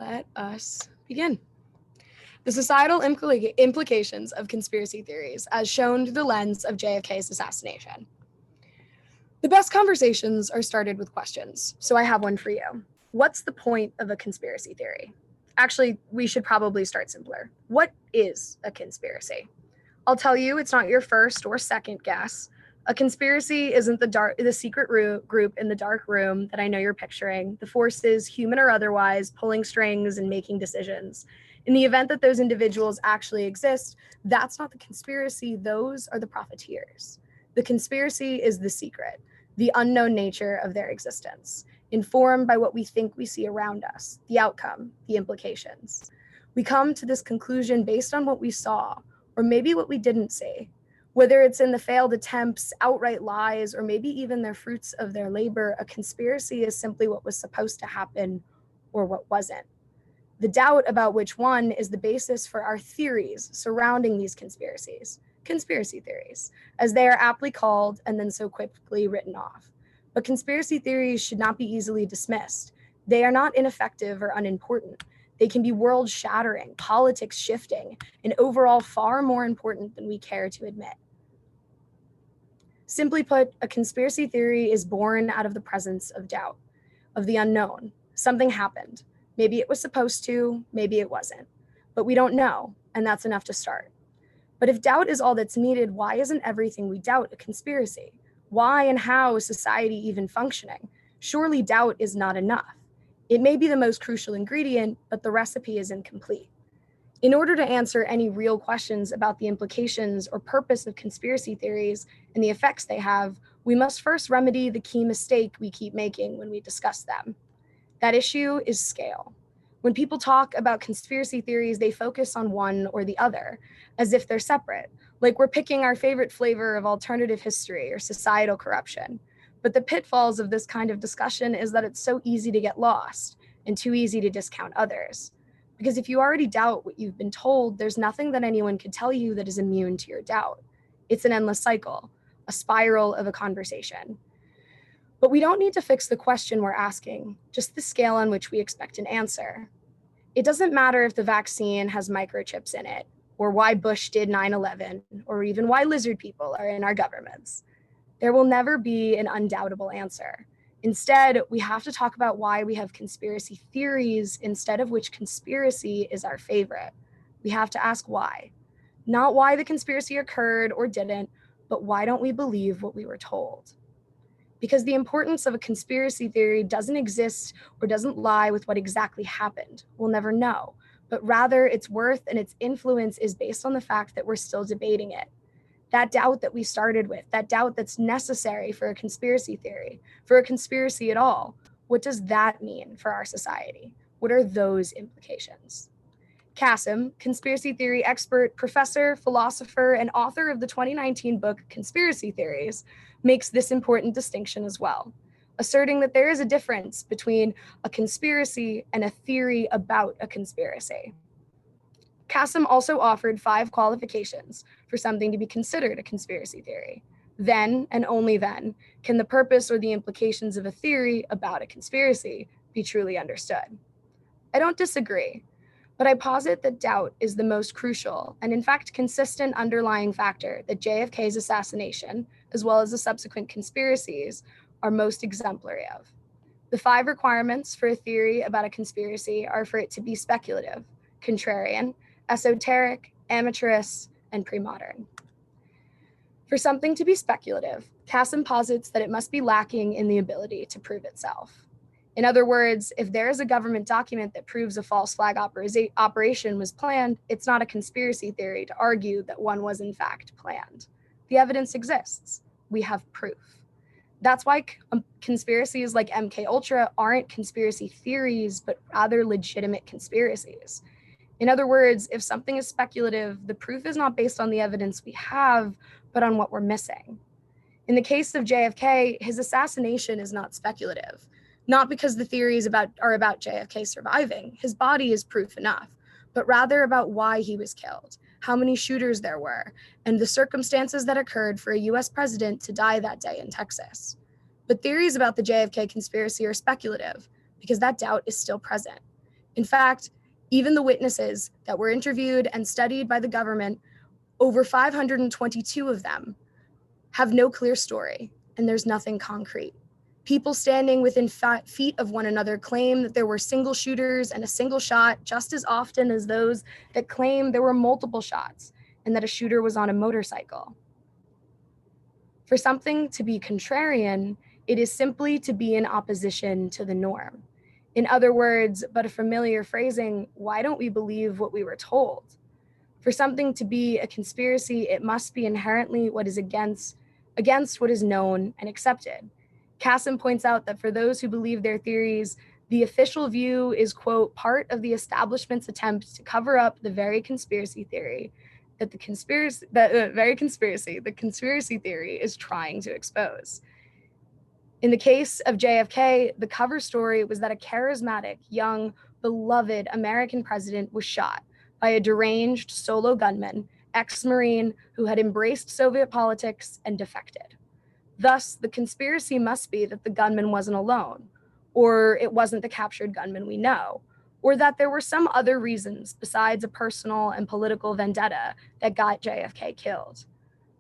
Let us begin. The societal implications of conspiracy theories as shown through the lens of JFK's assassination. The best conversations are started with questions, so I have one for you. What's the point of a conspiracy theory? Actually, we should probably start simpler. What is a conspiracy? I'll tell you, it's not your first or second guess. A conspiracy isn't the secret group in the dark room that I know you're picturing, the forces, human or otherwise, pulling strings and making decisions. In the event that those individuals actually exist, that's not the conspiracy, those are the profiteers. The conspiracy is the secret, the unknown nature of their existence, informed by what we think we see around us, the outcome, the implications. We come to this conclusion based on what we saw, or maybe what we didn't see. Whether it's in the failed attempts, outright lies, or maybe even their fruits of their labor, a conspiracy is simply what was supposed to happen or what wasn't. The doubt about which one is the basis for our theories surrounding these conspiracies, conspiracy theories, as they are aptly called and then so quickly written off. But conspiracy theories should not be easily dismissed. They are not ineffective or unimportant. They can be world-shattering, politics-shifting, and overall far more important than we care to admit. Simply put, a conspiracy theory is born out of the presence of doubt, of the unknown. Something happened. Maybe it was supposed to, maybe it wasn't. But we don't know, and that's enough to start. But if doubt is all that's needed, why isn't everything we doubt a conspiracy? Why and how is society even functioning? Surely doubt is not enough. It may be the most crucial ingredient, but the recipe is incomplete. In order to answer any real questions about the implications or purpose of conspiracy theories and the effects they have, we must first remedy the key mistake we keep making when we discuss them. That issue is scale. When people talk about conspiracy theories, they focus on one or the other, as if they're separate, like we're picking our favorite flavor of alternative history or societal corruption. But the pitfalls of this kind of discussion is that it's so easy to get lost and too easy to discount others. Because if you already doubt what you've been told, there's nothing that anyone could tell you that is immune to your doubt. It's an endless cycle, a spiral of a conversation. But we don't need to fix the question we're asking, just the scale on which we expect an answer. It doesn't matter if the vaccine has microchips in it, or why Bush did 9/11, or even why lizard people are in our governments. There will never be an undoubtable answer. Instead, we have to talk about why we have conspiracy theories instead of which conspiracy is our favorite. We have to ask why. Not why the conspiracy occurred or didn't, but why don't we believe what we were told? Because the importance of a conspiracy theory doesn't exist or doesn't lie with what exactly happened. We'll never know, but rather its worth and its influence is based on the fact that we're still debating it. That doubt that we started with, that doubt that's necessary for a conspiracy theory, for a conspiracy at all, what does that mean for our society? What are those implications? Kasim, conspiracy theory expert, professor, philosopher, and author of the 2019 book Conspiracy Theories, makes this important distinction as well, asserting that there is a difference between a conspiracy and a theory about a conspiracy. Kasim also offered 5 qualifications for something to be considered a conspiracy theory. Then, and only then, can the purpose or the implications of a theory about a conspiracy be truly understood. I don't disagree, but I posit that doubt is the most crucial and in fact consistent underlying factor that JFK's assassination, as well as the subsequent conspiracies, are most exemplary of. The 5 requirements for a theory about a conspiracy are for it to be speculative, contrarian, esoteric, amateurish, and pre-modern. For something to be speculative, Kasim posits that it must be lacking in the ability to prove itself. In other words, if there is a government document that proves a false flag operation was planned, it's not a conspiracy theory to argue that one was in fact planned. The evidence exists. We have proof. That's why conspiracies like MKUltra aren't conspiracy theories, but rather legitimate conspiracies. In other words, if something is speculative, the proof is not based on the evidence we have, but on what we're missing. In the case of JFK, his assassination is not speculative, not because the theories are about JFK surviving. His body is proof enough, but rather about why he was killed, how many shooters there were, and the circumstances that occurred for a US president to die that day in Texas. But theories about the JFK conspiracy are speculative because that doubt is still present. In fact, even the witnesses that were interviewed and studied by the government, over 522 of them, have no clear story, and there's nothing concrete. People standing within feet of one another claim that there were single shooters and a single shot just as often as those that claim there were multiple shots and that a shooter was on a motorcycle. For something to be contrarian, it is simply to be in opposition to the norm. In other words, but a familiar phrasing, why don't we believe what we were told? For something to be a conspiracy, it must be inherently what is against what is known and accepted. Kassim points out that for those who believe their theories, the official view is, quote, part of the establishment's attempt to cover up the very conspiracy theory that the conspiracy theory is trying to expose. In the case of JFK, the cover story was that a charismatic, young, beloved American president was shot by a deranged solo gunman, ex-Marine who had embraced Soviet politics and defected. Thus, the conspiracy must be that the gunman wasn't alone, or it wasn't the captured gunman we know, or that there were some other reasons besides a personal and political vendetta that got JFK killed.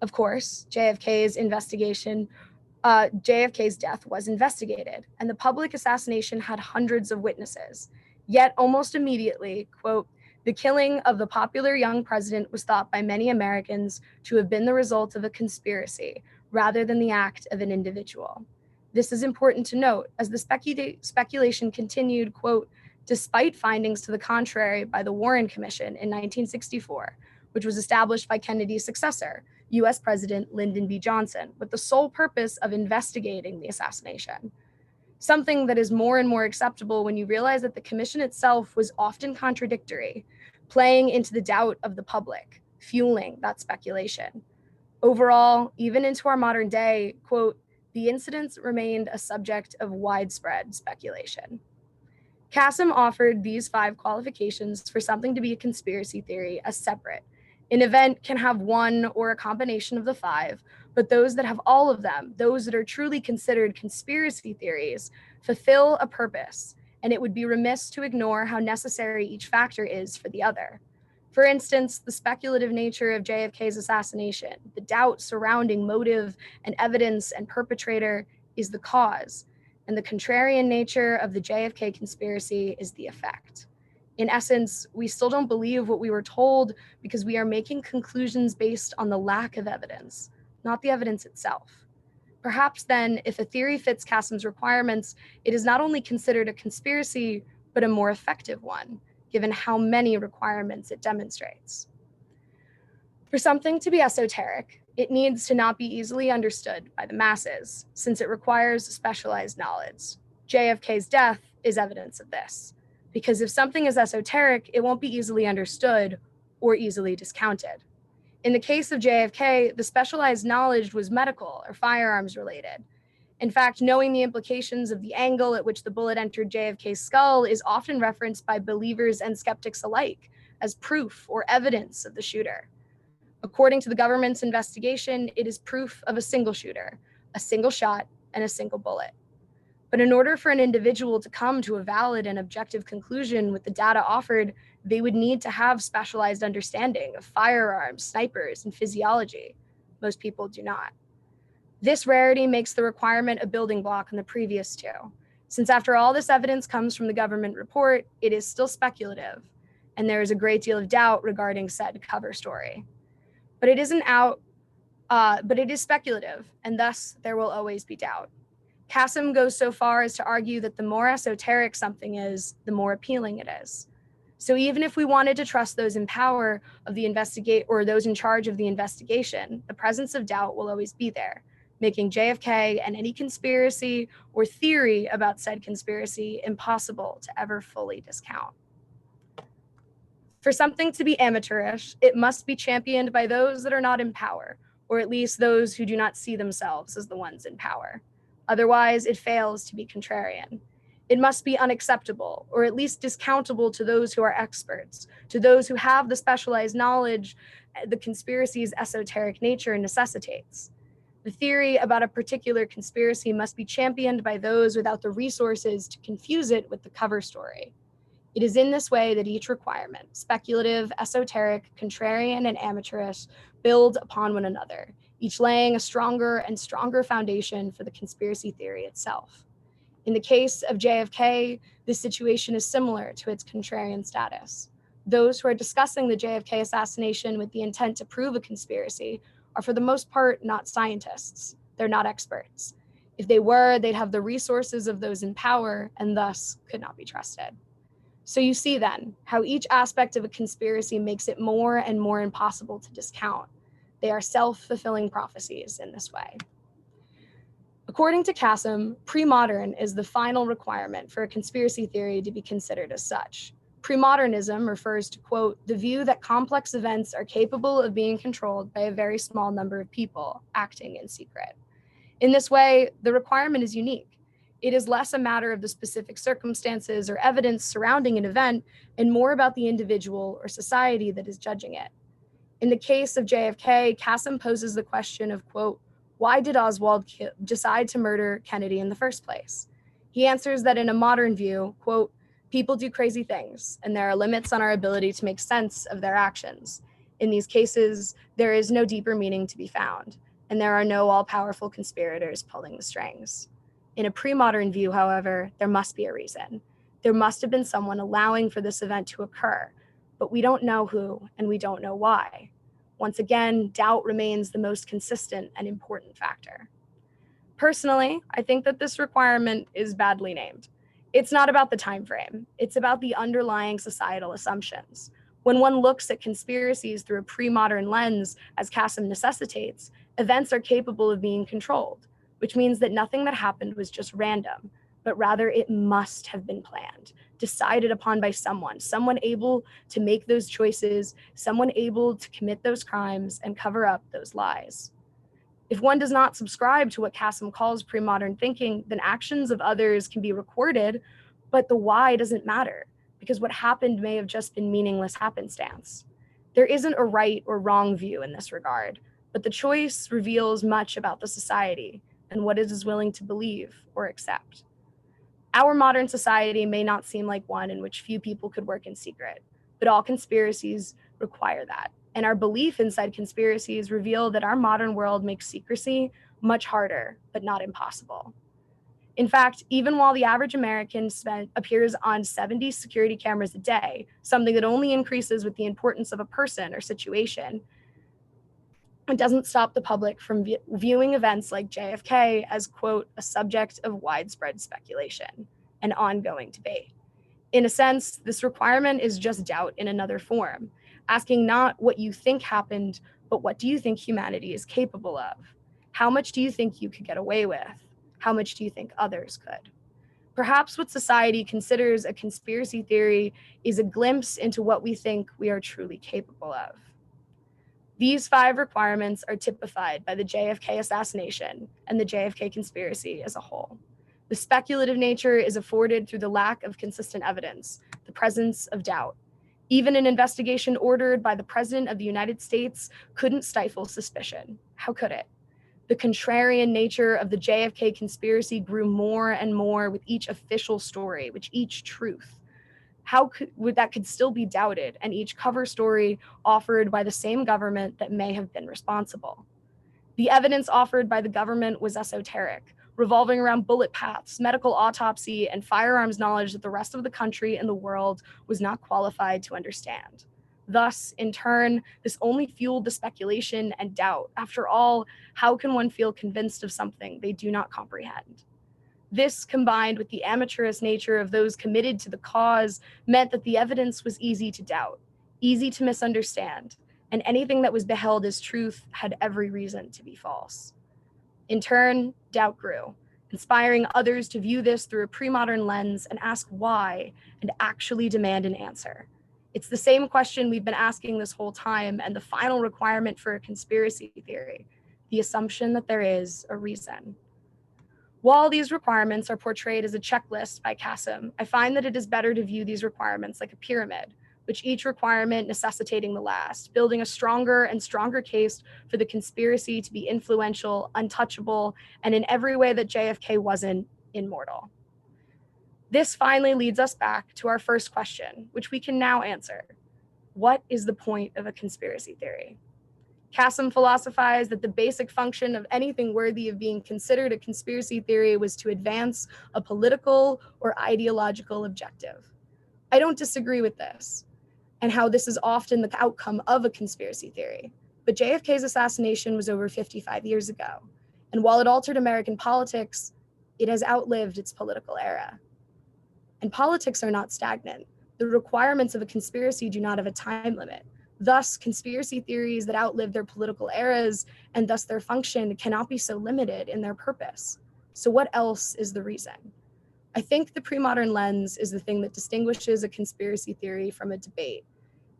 Of course, JFK's death was investigated, and the public assassination had hundreds of witnesses. Yet almost immediately, quote, the killing of the popular young president was thought by many Americans to have been the result of a conspiracy rather than the act of an individual. This is important to note as the speculation continued, quote, despite findings to the contrary by the Warren Commission in 1964, which was established by Kennedy's successor, US President Lyndon B. Johnson, with the sole purpose of investigating the assassination. Something that is more and more acceptable when you realize that the commission itself was often contradictory, playing into the doubt of the public, fueling that speculation. Overall, even into our modern day, quote, the incidents remained a subject of widespread speculation. Kassim offered these 5 qualifications for something to be a conspiracy theory as separate. An event can have one or a combination of the 5, but those that have all of them, those that are truly considered conspiracy theories, fulfill a purpose, and it would be remiss to ignore how necessary each factor is for the other. For instance, the speculative nature of JFK's assassination, the doubt surrounding motive and evidence and perpetrator is the cause, and the contrarian nature of the JFK conspiracy is the effect. In essence, we still don't believe what we were told because we are making conclusions based on the lack of evidence, not the evidence itself. Perhaps then, if a theory fits Kassim's requirements, it is not only considered a conspiracy, but a more effective one, given how many requirements it demonstrates. For something to be esoteric, it needs to not be easily understood by the masses, since it requires specialized knowledge. JFK's death is evidence of this, because if something is esoteric, it won't be easily understood or easily discounted. In the case of JFK, the specialized knowledge was medical or firearms related. In fact, knowing the implications of the angle at which the bullet entered JFK's skull is often referenced by believers and skeptics alike as proof or evidence of the shooter. According to the government's investigation, it is proof of a single shooter, a single shot, and a single bullet. But in order for an individual to come to a valid and objective conclusion with the data offered, they would need to have specialized understanding of firearms, snipers, and physiology. Most people do not. This rarity makes the requirement a building block on the previous 2. Since after all this evidence comes from the government report, it is still speculative, and there is a great deal of doubt regarding said cover story. But it is speculative, and thus there will always be doubt. Kassim goes so far as to argue that the more esoteric something is, the more appealing it is. So even if we wanted to trust those in power of the or those in charge of the investigation, the presence of doubt will always be there, making JFK and any conspiracy or theory about said conspiracy impossible to ever fully discount. For something to be amateurish, it must be championed by those that are not in power, or at least those who do not see themselves as the ones in power. Otherwise, it fails to be contrarian. It must be unacceptable, or at least discountable to those who are experts, to those who have the specialized knowledge the conspiracy's esoteric nature necessitates. The theory about a particular conspiracy must be championed by those without the resources to confuse it with the cover story. It is in this way that each requirement, speculative, esoteric, contrarian, and amateurish, build upon one another, each laying a stronger and stronger foundation for the conspiracy theory itself. In the case of JFK, this situation is similar to its contrarian status. Those who are discussing the JFK assassination with the intent to prove a conspiracy are, for the most part, not scientists. They're not experts. If they were, they'd have the resources of those in power and thus could not be trusted. So you see then how each aspect of a conspiracy makes it more and more impossible to discount. They are self-fulfilling prophecies in this way. According to Kassim, pre-modern is the final requirement for a conspiracy theory to be considered as such. Pre-modernism refers to, quote, the view that complex events are capable of being controlled by a very small number of people acting in secret. In this way, the requirement is unique. It is less a matter of the specific circumstances or evidence surrounding an event and more about the individual or society that is judging it. In the case of JFK, Kassim poses the question of, quote, why did Oswald decide to murder Kennedy in the first place? He answers that in a modern view, quote, people do crazy things, and there are limits on our ability to make sense of their actions. In these cases, there is no deeper meaning to be found, and there are no all-powerful conspirators pulling the strings. In a pre-modern view, however, there must be a reason. There must have been someone allowing for this event to occur, but we don't know who, and we don't know why. Once again, doubt remains the most consistent and important factor. Personally, I think that this requirement is badly named. It's not about the time frame. It's about the underlying societal assumptions. When one looks at conspiracies through a pre-modern lens, as Kassim necessitates, events are capable of being controlled, which means that nothing that happened was just random, but rather it must have been planned, decided upon by someone able to make those choices, someone able to commit those crimes and cover up those lies. If one does not subscribe to what Kassim calls pre-modern thinking, then actions of others can be recorded, but the why doesn't matter, because what happened may have just been meaningless happenstance. There isn't a right or wrong view in this regard, but the choice reveals much about the society and what it is willing to believe or accept. Our modern society may not seem like one in which few people could work in secret, but all conspiracies require that. And our belief inside conspiracies reveal that our modern world makes secrecy much harder, but not impossible. In fact, even while the average American appears on 70 security cameras a day, something that only increases with the importance of a person or situation, it doesn't stop the public from viewing events like JFK as, quote, a subject of widespread speculation and ongoing debate. In a sense, this requirement is just doubt in another form, asking not what you think happened, but what do you think humanity is capable of? How much do you think you could get away with? How much do you think others could? Perhaps what society considers a conspiracy theory is a glimpse into what we think we are truly capable of. These 5 requirements are typified by the JFK assassination and the JFK conspiracy as a whole. The speculative nature is afforded through the lack of consistent evidence, the presence of doubt. Even an investigation ordered by the President of the United States couldn't stifle suspicion. How could it? The contrarian nature of the JFK conspiracy grew more and more with each official story, with each truth. How could still be doubted, and each cover story offered by the same government that may have been responsible. The evidence offered by the government was esoteric, revolving around bullet paths, medical autopsy, and firearms knowledge that the rest of the country and the world was not qualified to understand. Thus, in turn, this only fueled the speculation and doubt. After all, how can one feel convinced of something they do not comprehend? This, combined with the amateurish nature of those committed to the cause, meant that the evidence was easy to doubt, easy to misunderstand, and anything that was beheld as truth had every reason to be false. In turn, doubt grew, inspiring others to view this through a pre-modern lens and ask why, and actually demand an answer. It's the same question we've been asking this whole time, and the final requirement for a conspiracy theory, the assumption that there is a reason. While these requirements are portrayed as a checklist by Kassim, I find that it is better to view these requirements like a pyramid, with each requirement necessitating the last, building a stronger and stronger case for the conspiracy to be influential, untouchable, and in every way that JFK wasn't, immortal. This finally leads us back to our first question, which we can now answer. What is the point of a conspiracy theory? Cassim philosophized that the basic function of anything worthy of being considered a conspiracy theory was to advance a political or ideological objective. I don't disagree with this, and how this is often the outcome of a conspiracy theory. But JFK's assassination was over 55 years ago, and while it altered American politics, it has outlived its political era. And politics are not stagnant. The requirements of a conspiracy do not have a time limit. Thus, conspiracy theories that outlive their political eras and thus their function cannot be so limited in their purpose. So, what else is the reason? I think the pre-modern lens is the thing that distinguishes a conspiracy theory from a debate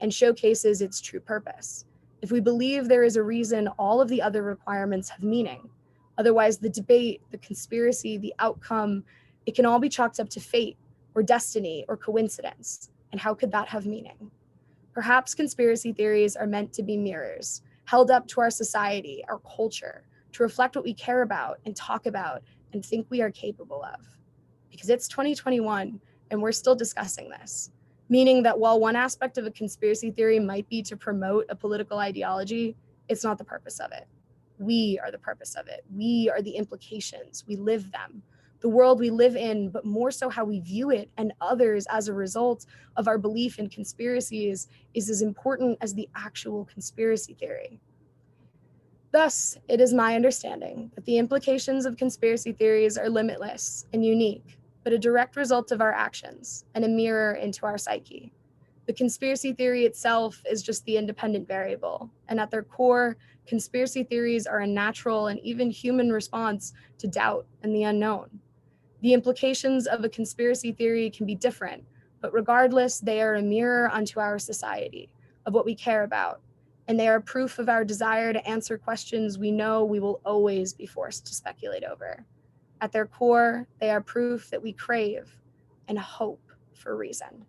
and showcases its true purpose. If we believe there is a reason, all of the other requirements have meaning. Otherwise, the debate, the conspiracy, the outcome, it can all be chalked up to fate or destiny or coincidence. And how could that have meaning? Perhaps conspiracy theories are meant to be mirrors, held up to our society, our culture, to reflect what we care about and talk about and think we are capable of. Because it's 2021 and we're still discussing this, meaning that while one aspect of a conspiracy theory might be to promote a political ideology, it's not the purpose of it. We are the purpose of it. We are the implications. We live them. The world we live in, but more so how we view it and others as a result of our belief in conspiracies, is as important as the actual conspiracy theory. Thus, it is my understanding that the implications of conspiracy theories are limitless and unique, but a direct result of our actions and a mirror into our psyche. The conspiracy theory itself is just the independent variable, and at their core, conspiracy theories are a natural and even human response to doubt and the unknown. The implications of a conspiracy theory can be different, but regardless, they are a mirror unto our society, of what we care about, and they are proof of our desire to answer questions we know we will always be forced to speculate over. At their core, they are proof that we crave and hope for reason.